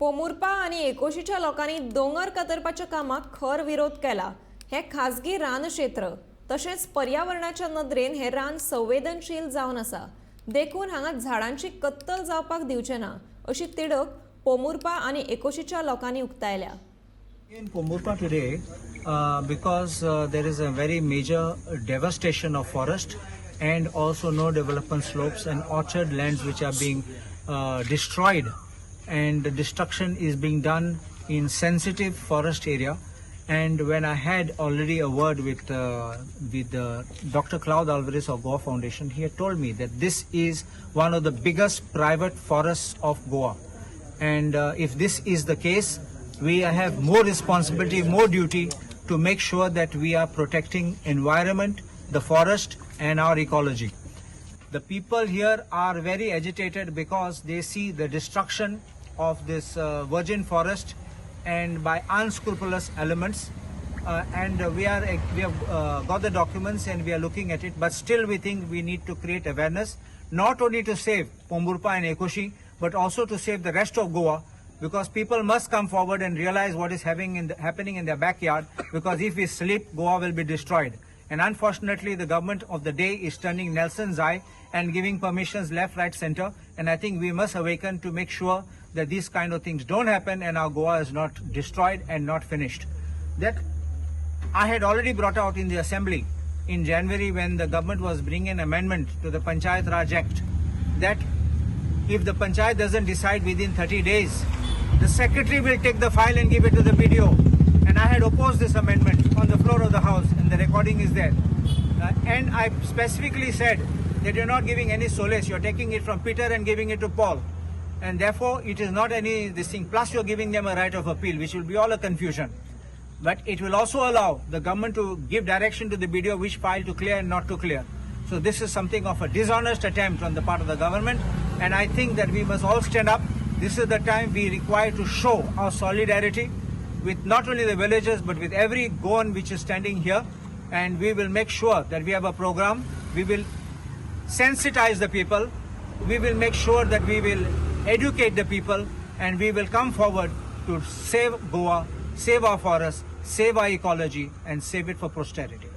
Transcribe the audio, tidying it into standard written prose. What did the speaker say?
पोमुर्पा आणि एकोशीच्या लोकांनी दोंगर कातरपाच्या कामाक खर विरोध केला। हे खासगी रान क्षेत्र तशेंच पर्यावरणाच्या नदरेन हे रान संवेदनशील जावन आसा, देखून हांगा झाडांची कत्तल जावपाक दिवचे ना अशी तिडक पोमुर्पा आणि एकोशीच्या लोकांनी उक्तायल्या। In Pomburpa today, because there is a very major devastation of forest and also no development slopes and orchard lands which are being destroyed, and the destruction is being done in sensitive forest area. And when I had already a word with Dr. Claude Alvarez of Goa Foundation, he had told me that this is one of the biggest private forests of Goa, and if this is the case, we have more responsibility, more duty to make sure that we are protecting environment, the forest and our ecology. The people here are very agitated because they see the destruction of this virgin forest and by unscrupulous elements, and we have got the documents and we are looking at it, but still we think we need to create awareness, not only to save Pomburpa and Ekoshi but also to save the rest of Goa, because people must come forward and realize what is happening in their backyard, because if we sleep, Goa will be destroyed. And unfortunately, the government of the day is turning Nelson's eye and giving permissions left, right, center. And I think we must awaken to make sure that these kind of things don't happen and our Goa is not destroyed and not finished. That I had already brought out in the assembly in January when the government was bringing an amendment to the Panchayat Raj Act, that if the Panchayat doesn't decide within 30 days, the secretary will take the file and give it to the BDO. And I had opposed this amendment on the floor of the House, and the recording is there. And I specifically said that you're not giving any solace, you're taking it from Peter and giving it to Paul. And therefore, it is not any this thing. Plus, you're giving them a right of appeal, which will be all a confusion. But it will also allow the government to give direction to the BDO which file to clear and not to clear. So this is something of a dishonest attempt on the part of the government. And I think that we must all stand up. This is the time we require to show our solidarity with not only the villagers but with every Goan which is standing here, and we will make sure that we have a program. We will sensitize the people, we will make sure that we will educate the people, and we will come forward to save Goa, save our forests, save our ecology and save it for posterity.